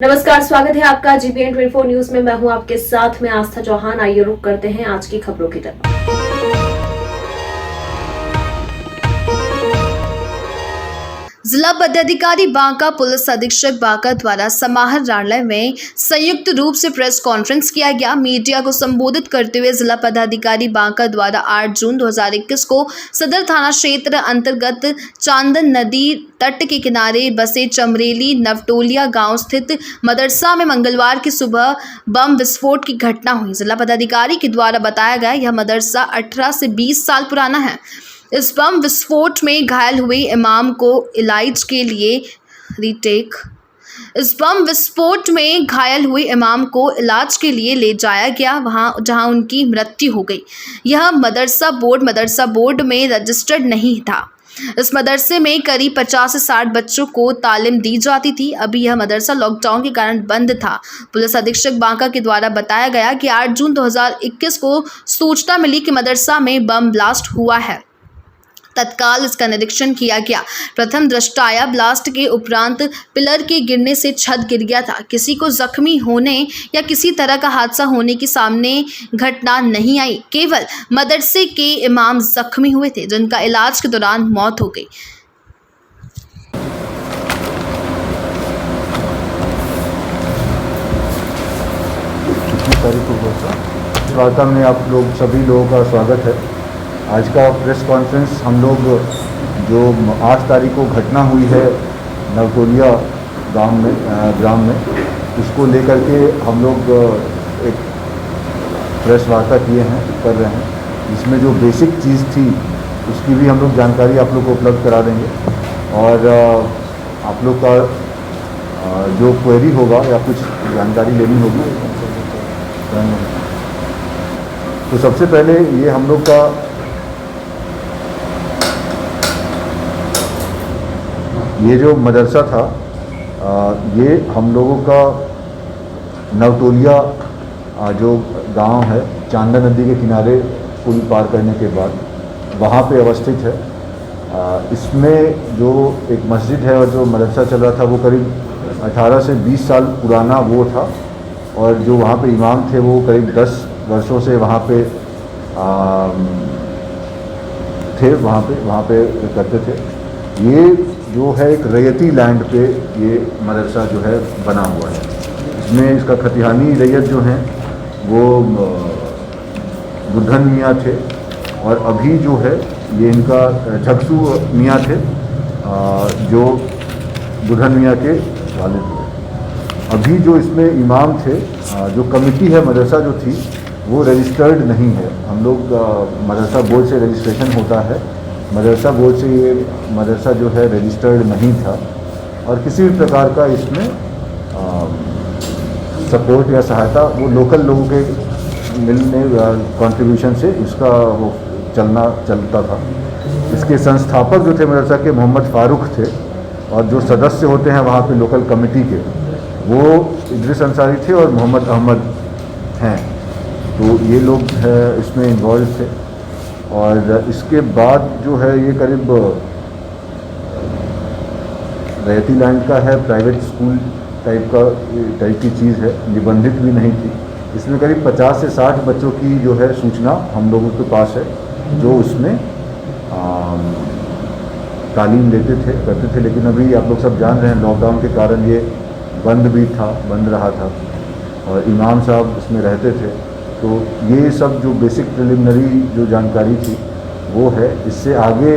नमस्कार, स्वागत है आपका जीबीएन 24 न्यूज में। मैं हूं आपके साथ में आस्था चौहान। आइए रुक करते हैं आज की खबरों की तरफ। जिला पदाधिकारी बांका पुलिस अधीक्षक बांका द्वारा समाहरणालय में संयुक्त रूप से प्रेस कॉन्फ्रेंस किया गया। मीडिया को संबोधित करते हुए जिला पदाधिकारी बांका द्वारा 8 जून 2021 को सदर थाना क्षेत्र अंतर्गत चांदन नदी तट के किनारे बसे चमरेली नवटोलिया गांव स्थित मदरसा में मंगलवार की सुबह बम विस्फोट की घटना हुई। जिला पदाधिकारी के द्वारा बताया गया, यह मदरसा 18 से 20 साल पुराना है। इस बम विस्फोट में घायल हुए इमाम को इलाज के लिए ले जाया गया, जहां उनकी मृत्यु हो गई। यह मदरसा बोर्ड में रजिस्टर्ड नहीं था। इस मदरसे में करीब 50 से 60 बच्चों को तालीम दी जाती थी। अभी यह मदरसा लॉकडाउन के कारण बंद था। पुलिस अधीक्षक बांका के द्वारा बताया गया कि 8 जून 2021 को सूचना मिली कि मदरसा में बम ब्लास्ट हुआ है। तत्काल इसका निरीक्षण किया गया। प्रथम दृष्टया ब्लास्ट के उपरांत पिलर के गिरने से छत गिर गया था। किसी को जख्मी होने या किसी तरह का हादसा होने की सामने घटना नहीं आई। केवल मदरसे के इमाम जख्मी हुए थे, जिनका इलाज के दौरान मौत हो गई। इस वार्ता में आप लोग सभी लोगों का स्वागत है। आज का प्रेस कॉन्फ्रेंस हम लोग जो 8 तारीख को घटना हुई है नवटोलिया ग्राम में उसको लेकर के हम लोग एक प्रेस वार्ता कर रहे हैं, जिसमें जो बेसिक चीज़ थी उसकी भी हम लोग जानकारी आप लोग को उपलब्ध करा देंगे। और आप लोग का जो क्वेरी होगा या कुछ जानकारी लेनी होगी तो सबसे पहले ये हम लोग का ये जो मदरसा था ये हम लोगों का नवटोलिया जो गांव है चांदन नदी के किनारे पुल पार करने के बाद वहाँ पे अवस्थित है। इसमें जो एक मस्जिद है और जो मदरसा चल रहा था वो करीब 18 से 20 साल पुराना वो था। और जो वहाँ पे इमाम थे वो करीब 10 वर्षों से वहाँ पे वहाँ पे करते थे। ये जो है एक रैयती लैंड पे ये मदरसा जो है बना हुआ है। इसमें इसका खतिहानी रैयत जो हैं वो बुद्धन मियाँ थे और अभी जो है ये इनका झकसू मियाँ थे जो बुद्धन मियाँ के वालिद थे। अभी जो इसमें इमाम थे, जो कमेटी है मदरसा जो थी वो रजिस्टर्ड नहीं है। हम लोग मदरसा बोर्ड से रजिस्ट्रेशन होता है, मदरसा बोर्ड से ये मदरसा जो है रजिस्टर्ड नहीं था और किसी भी प्रकार का इसमें सपोर्ट या सहायता वो लोकल लोगों के मिलने कंट्रीब्यूशन से इसका वो चलता था। इसके संस्थापक जो थे मदरसा के मोहम्मद फारूक थे और जो सदस्य होते हैं वहाँ पे लोकल कमेटी के वो इद्रिस अंसारी थे और मोहम्मद अहमद हैं। तो ये लोग इसमें इन्वॉल्व थे। और इसके बाद जो है ये करीब रैयती लैंड का है, प्राइवेट स्कूल टाइप की चीज़ है, निबंधित भी नहीं थी। इसमें करीब 50 से 60 बच्चों की जो है सूचना हम लोगों के पास है जो उसमें तालीम करते थे। लेकिन अभी आप लोग सब जान रहे हैं लॉकडाउन के कारण ये बंद रहा था और इमाम साहब इसमें रहते थे। तो ये सब जो बेसिक प्रिलिमिनरी जो जानकारी थी वो है। इससे आगे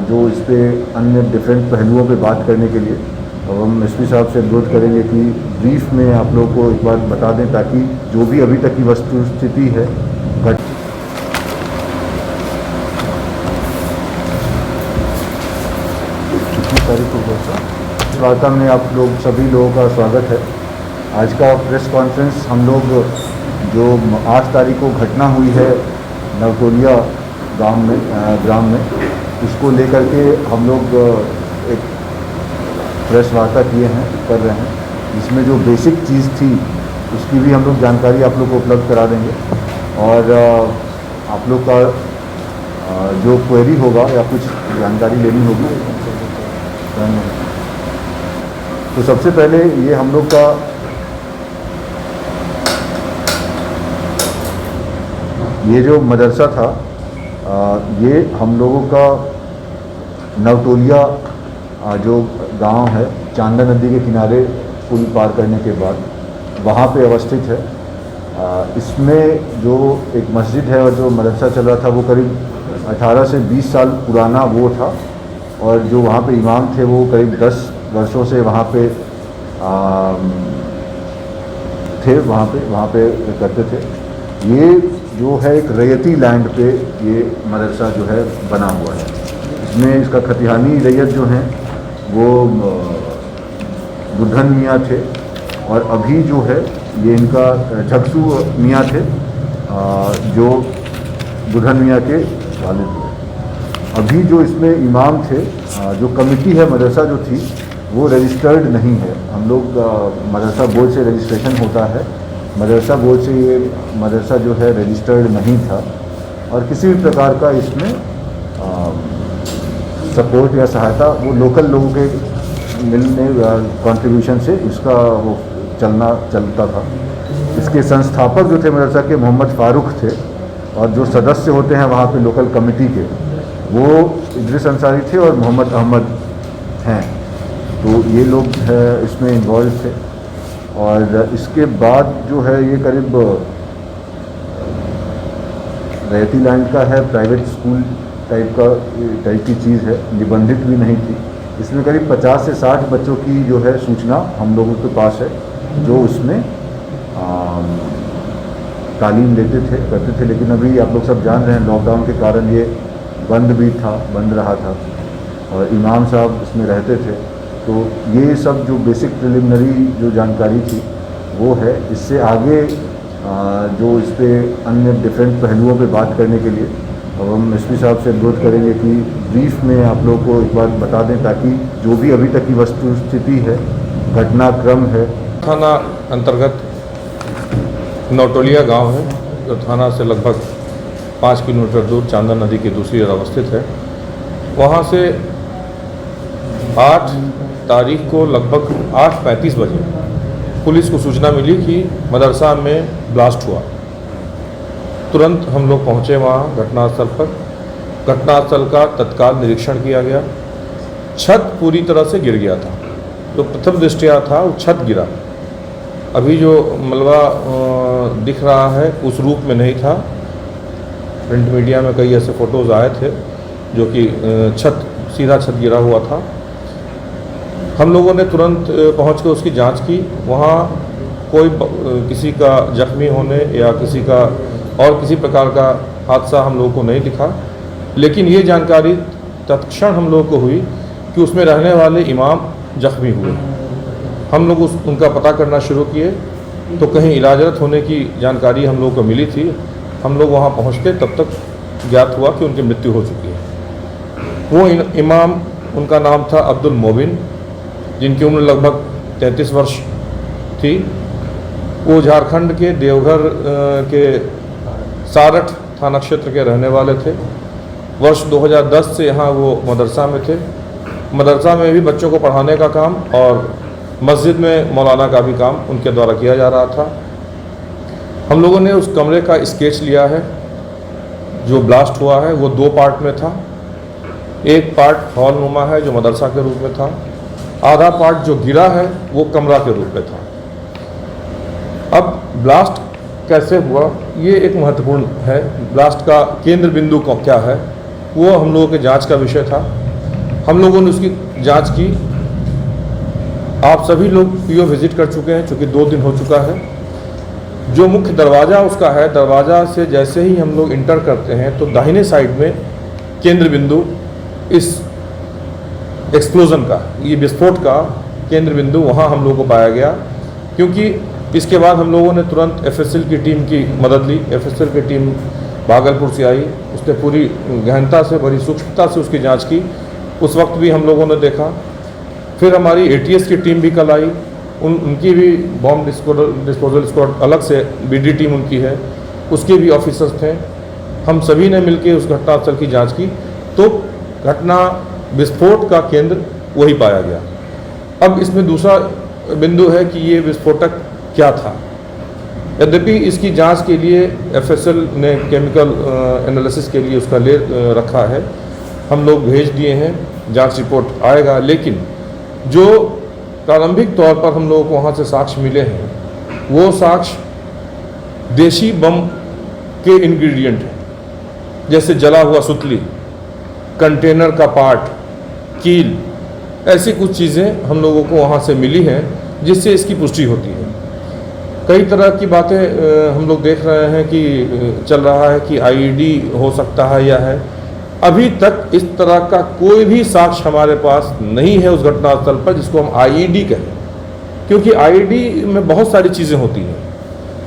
जो इस पर अन्य डिफरेंट पहलुओं पे बात करने के लिए अब हम एसपी साहब से अनुरोध करेंगे कि ब्रीफ में आप लोग को एक बार बता दें ताकि जो भी अभी तक की वस्तुस्थिति है इस वार्ता में आप लोग सभी लोगों का स्वागत है। आज का प्रेस कॉन्फ्रेंस हम लोग जो 8 तारीख को घटना हुई है नवटोलिया ग्राम में उसको लेकर के हम लोग एक प्रेस वार्ता कर रहे हैं, जिसमें जो बेसिक चीज़ थी उसकी भी हम लोग जानकारी आप लोग को उपलब्ध करा देंगे। और आप लोग का जो क्वेरी होगा या कुछ जानकारी लेनी होगी तो सबसे पहले ये हम लोग का ये जो मदरसा था ये हम लोगों का नवटोलिया जो गांव है चांदा नदी के किनारे पुल पार करने के बाद वहाँ पे अवस्थित है। इसमें जो एक मस्जिद है और जो मदरसा चल रहा था वो करीब 18 से 20 साल पुराना वो था, और जो वहाँ पे इमाम थे वो करीब 10 वर्षों से वहाँ पे थे, वहाँ पे करते थे। ये जो है एक रैयती लैंड पे ये मदरसा जो है बना हुआ है। इसमें इसका खतिहानी रैयत जो हैं वो बुद्धन मियाँ थे, और अभी जो है ये इनका झगसू मियाँ थे जो बुद्धन मियाँ के वालिद थे। अभी जो इसमें इमाम थे, जो कमेटी है मदरसा जो थी वो रजिस्टर्ड नहीं है। हम लोग मदरसा बोर्ड से रजिस्ट्रेशन होता है, मदरसा बोर्ड से ये मदरसा जो है रजिस्टर्ड नहीं था, और किसी भी प्रकार का इसमें सपोर्ट या सहायता वो लोकल लोगों के मिलने कंट्रीब्यूशन से इसका वो चलता था। इसके संस्थापक जो थे मदरसा के मोहम्मद फारूक थे, और जो सदस्य होते हैं वहाँ पे लोकल कमेटी के वो इद्रिस अंसारी थे और मोहम्मद अहमद हैं। तो ये लोग इसमें इन्वॉल्व थे। और इसके बाद जो है ये करीब रैयती लैंड का है, प्राइवेट स्कूल टाइप की चीज़ है, निबंधित भी नहीं थी। इसमें करीब 50 से 60 बच्चों की जो है सूचना हम लोगों के पास है जो उसमें तालीम करते थे। लेकिन अभी आप लोग सब जान रहे हैं लॉकडाउन के कारण ये बंद रहा था, और इमाम साहब इसमें रहते थे। तो ये सब जो बेसिक प्रिलिमिनरी जो जानकारी थी वो है। इससे आगे जो इस पर अन्य डिफरेंट पहलुओं पे बात करने के लिए अब हम एसपी साहब से अनुरोध करेंगे कि ब्रीफ में आप लोग को एक बार बता दें, ताकि जो भी अभी तक की वस्तु स्थिति है, घटनाक्रम है। थाना अंतर्गत नौटोलिया गांव है, जो थाना से लगभग 5 किलोमीटर दूर चांदा नदी की दूसरी ओर अवस्थित है। वहां से 8 तारीख को लगभग 8:35 बजे पुलिस को सूचना मिली कि मदरसा में ब्लास्ट हुआ। तुरंत हम लोग पहुंचे वहाँ घटनास्थल पर। घटनास्थल का तत्काल निरीक्षण किया गया। छत पूरी तरह से गिर गया था, जो प्रथम दृष्टया था वो छत गिरा। अभी जो मलबा दिख रहा है उस रूप में नहीं था। प्रिंट मीडिया में कई ऐसे फ़ोटोज़ आए थे जो कि सीधा छत गिरा हुआ था। हम लोगों ने तुरंत पहुंच कर उसकी जांच की। वहाँ कोई किसी का जख्मी होने या किसी का और किसी प्रकार का हादसा हम लोगों को नहीं दिखा। लेकिन ये जानकारी तत्क्षण हम लोगों को हुई कि उसमें रहने वाले इमाम जख्मी हुए। हम लोग उनका पता करना शुरू किए तो कहीं इलाजरत होने की जानकारी हम लोगों को मिली थी। हम लोग वहाँ पहुँचते तब तक ज्ञात हुआ कि उनकी मृत्यु हो चुकी है। वो इमाम, उनका नाम था अब्दुल मोबिन, जिनकी उम्र लगभग 33 वर्ष थी। वो झारखंड के देवघर के सारठ थाना क्षेत्र के रहने वाले थे। वर्ष 2010 से यहाँ वो मदरसा में थे। मदरसा में भी बच्चों को पढ़ाने का काम और मस्जिद में मौलाना का भी काम उनके द्वारा किया जा रहा था। हम लोगों ने उस कमरे का स्केच लिया है। जो ब्लास्ट हुआ है वो 2 पार्ट में था। एक पार्ट हॉल नुमा है जो मदरसा के रूप में था, आधा पार्ट जो गिरा है वो कमरा के रूप में था। अब ब्लास्ट कैसे हुआ ये एक महत्वपूर्ण है। ब्लास्ट का केंद्र बिंदु क्या है वो हम लोगों के जांच का विषय था। हम लोगों ने उसकी जांच की। आप सभी लोग पीओ विजिट कर चुके हैं, चूँकि 2 दिन हो चुका है। जो मुख्य दरवाज़ा उसका है, दरवाज़ा से जैसे ही हम लोग इंटर करते हैं तो दाहिने साइड में केंद्र बिंदु इस एक्सप्लोजन का, ये विस्फोट का केंद्र बिंदु वहाँ हम लोगों को पाया गया। क्योंकि इसके बाद हम लोगों ने तुरंत एफएसएल की टीम की मदद ली। एफएसएल की टीम भागलपुर से आई। उसने पूरी गहनता से, बड़ी सूक्ष्मता से उसकी जांच की। उस वक्त भी हम लोगों ने देखा। फिर हमारी एटीएस की टीम भी कल आई। उनकी भी बॉम्ब डिस्पोजल स्क्वाड अलग से बीडी टीम उनकी है, उसके भी ऑफिसर्स थे। हम सभी ने मिलकर उस घटनास्थल की जाँच की तो घटना विस्फोट का केंद्र वही पाया गया। अब इसमें दूसरा बिंदु है कि ये विस्फोटक क्या था। यद्यपि इसकी जांच के लिए एफएसएल ने केमिकल एनालिसिस के लिए उसका ले रखा है, हम लोग भेज दिए हैं, जांच रिपोर्ट आएगा। लेकिन जो प्रारंभिक तौर पर हम लोगों को वहाँ से साक्ष्य मिले हैं, वो साक्ष्य देशी बम के इंग्रेडिएंट हैं, जैसे जला हुआ सुतली, कंटेनर का पार्ट, कील, ऐसी कुछ चीज़ें हम लोगों को वहाँ से मिली हैं, जिससे इसकी पुष्टि होती है। कई तरह की बातें हम लोग देख रहे हैं कि चल रहा है कि आईईडी हो सकता है या है। अभी तक इस तरह का कोई भी साक्ष्य हमारे पास नहीं है उस घटनास्थल पर जिसको हम आईईडी कहें, क्योंकि आईईडी में बहुत सारी चीज़ें होती हैं।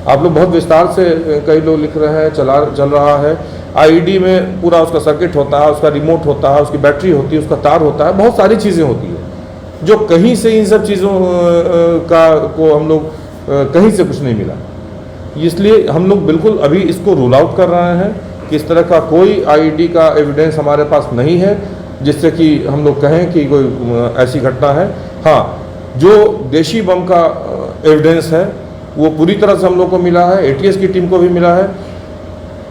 आप लोग बहुत विस्तार से कई लोग लिख रहे हैं, चल रहा है। आईईडी में पूरा उसका सर्किट होता है, उसका रिमोट होता है, उसकी बैटरी होती है, उसका तार होता है, बहुत सारी चीज़ें होती हैं जो कहीं से इन सब चीज़ों को हम लोग कहीं से कुछ नहीं मिला। इसलिए हम लोग बिल्कुल अभी इसको रूल आउट कर रहे हैं कि इस तरह का कोई आईईडी का एविडेंस हमारे पास नहीं है जिससे कि हम लोग कहें कि कोई ऐसी घटना है। हाँ, जो देशी बम का एविडेंस है वो पूरी तरह से हम लोग को मिला है, एटीएस की टीम को भी मिला है।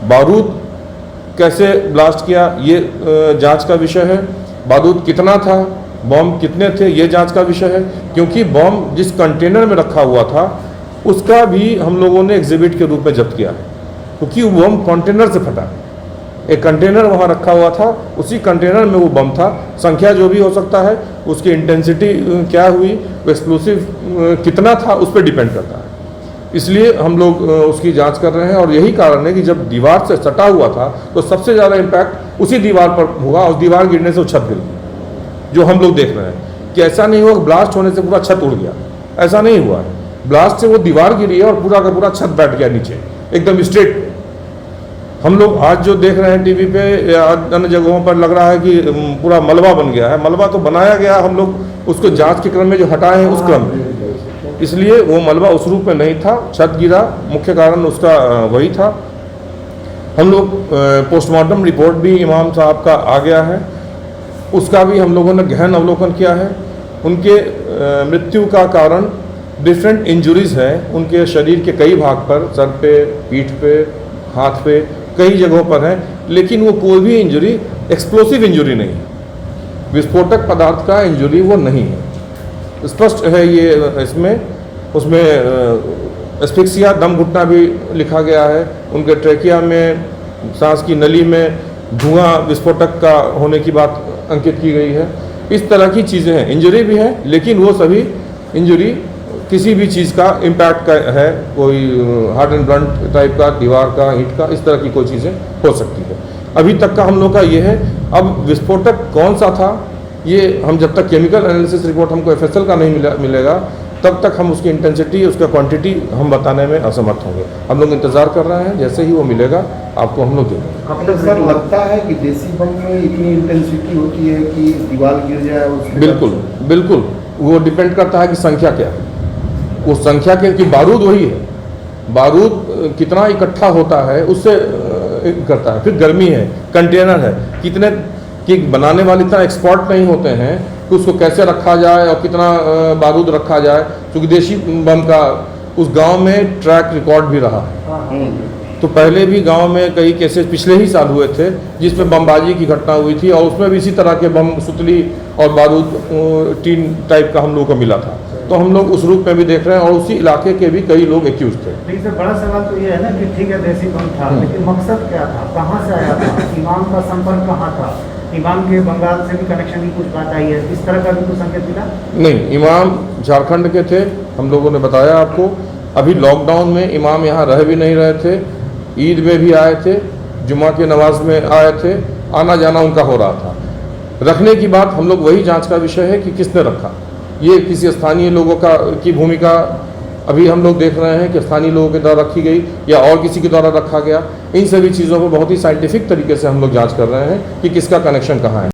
बारूद कैसे ब्लास्ट किया ये जांच का विषय है, बारूद कितना था, बम कितने थे, ये जांच का विषय है, क्योंकि बम जिस कंटेनर में रखा हुआ था उसका भी हम लोगों ने एग्जिबिट के रूप में जब्त किया है, क्योंकि वो बम कंटेनर से फटा। एक कंटेनर वहाँ रखा हुआ था, उसी कंटेनर में वो बम था। संख्या जो भी हो सकता है, उसकी इंटेंसिटी क्या हुई, वो एक्सप्लोसिव कितना था, उस पर डिपेंड करता है। इसलिए हम लोग उसकी जांच कर रहे हैं और यही कारण है कि जब दीवार से सटा हुआ था तो सबसे ज़्यादा इम्पैक्ट उसी दीवार पर हुआ। उस दीवार गिरने से वो छत गिर गई, जो हम लोग देख रहे हैं कि ऐसा नहीं हुआ ब्लास्ट होने से पूरा छत उड़ गया, ऐसा नहीं हुआ है। ब्लास्ट से वो दीवार गिरी है और पूरा का पूरा छत बैठ गया नीचे एकदम स्ट्रेट। हम लोग आज जो देख रहे हैं टीवी पे या अन्य जगहों पर लग रहा है कि पूरा मलबा बन गया है। मलबा तो बनाया गया, हम लोग उसको जांच के क्रम में जो हटाए हैं उस क्रम में, इसलिए वो मलबा उस रूप में नहीं था। छत गिरा, मुख्य कारण उसका वही था। हम लोग पोस्टमार्टम रिपोर्ट भी इमाम साहब का आ गया है, उसका भी हम लोगों ने गहन अवलोकन किया है। उनके मृत्यु का कारण डिफरेंट इंजुरीज हैं, उनके शरीर के कई भाग पर, सर पे, पीठ पे, हाथ पे, कई जगहों पर हैं, लेकिन वो कोई भी इंजुरी एक्सप्लोसिव इंजुरी नहीं है, विस्फोटक पदार्थ का इंजुरी वो नहीं है। स्पष्ट है ये इसमें, उसमें एस्फिक्सिया, दम घुटना भी लिखा गया है। उनके ट्रेकिया में, सांस की नली में धुआं विस्फोटक का होने की बात अंकित की गई है। इस तरह की चीज़ें हैं, इंजरी भी है, लेकिन वो सभी इंजरी किसी भी चीज़ का इम्पैक्ट का है, कोई हार्ड एंड ब्लंट टाइप का, दीवार का, ईंट का, इस तरह की कोई चीज़ें हो सकती है। अभी तक का हम लोग का ये है। अब विस्फोटक कौन सा था ये हम जब तक केमिकल एनालिसिस रिपोर्ट हमको एफएसएल का नहीं मिलेगा तब तक हम उसकी इंटेंसिटी, उसका क्वांटिटी हम बताने में असमर्थ होंगे। हम लोग इंतज़ार कर रहे हैं, जैसे ही वो मिलेगा आपको हम लोग दे देंगे। आपको सर लगता है कि देसी बम में इतनी इंटेंसिटी होती है कि दीवार गिर जाए? बिल्कुल बिल्कुल, वो डिपेंड करता है कि संख्या क्या है। वो संख्या के कि बारूद वही है, बारूद कितना इकट्ठा होता है उससे करता है। फिर गर्मी है, कंटेनर है, कितने कि बनाने वाले इतना एक्सपर्ट नहीं होते हैं कि उसको कैसे रखा जाए और कितना बारूद रखा जाए, क्योंकि देशी बम का उस गांव में ट्रैक रिकॉर्ड भी रहा है। तो पहले भी गांव में कई केसेस पिछले ही साल हुए थे जिसमें बमबाजी की घटना हुई थी और उसमें भी इसी तरह के बम, सुतली और बारूद टीन टाइप का हम लोग को मिला था। तो हम लोग उस रूप में भी देख रहे हैं और उसी इलाके के भी कई लोग एक्यूज थे। लेकिन सर बड़ा सवाल तो ये है ना कि ठीक है देसी बम था, लेकिन मकसद क्या था, कहाँ से आया था, इमाम का संपर्क कहाँ था, इमाम के बंगाल से भी कनेक्शन की कुछ बात आई है, इस तरह का भी कुछ संकेत मिला? नहीं, इमाम झारखंड के थे, हम लोगों ने बताया आपको। अभी लॉकडाउन में इमाम यहाँ रह भी नहीं रहे थे, ईद में भी आए थे, जुमा के नमाज में आए थे, आना जाना उनका हो रहा था। रखने की बात हम लोग वही जांच का विषय है कि किसने रखा। ये किसी स्थानीय लोगों की भूमिका अभी हम लोग देख रहे हैं कि स्थानीय लोगों के द्वारा रखी गई या और किसी के द्वारा रखा गया। इन सभी चीज़ों को बहुत ही साइंटिफिक तरीके से हम लोग जांच कर रहे हैं कि किसका कनेक्शन कहाँ है।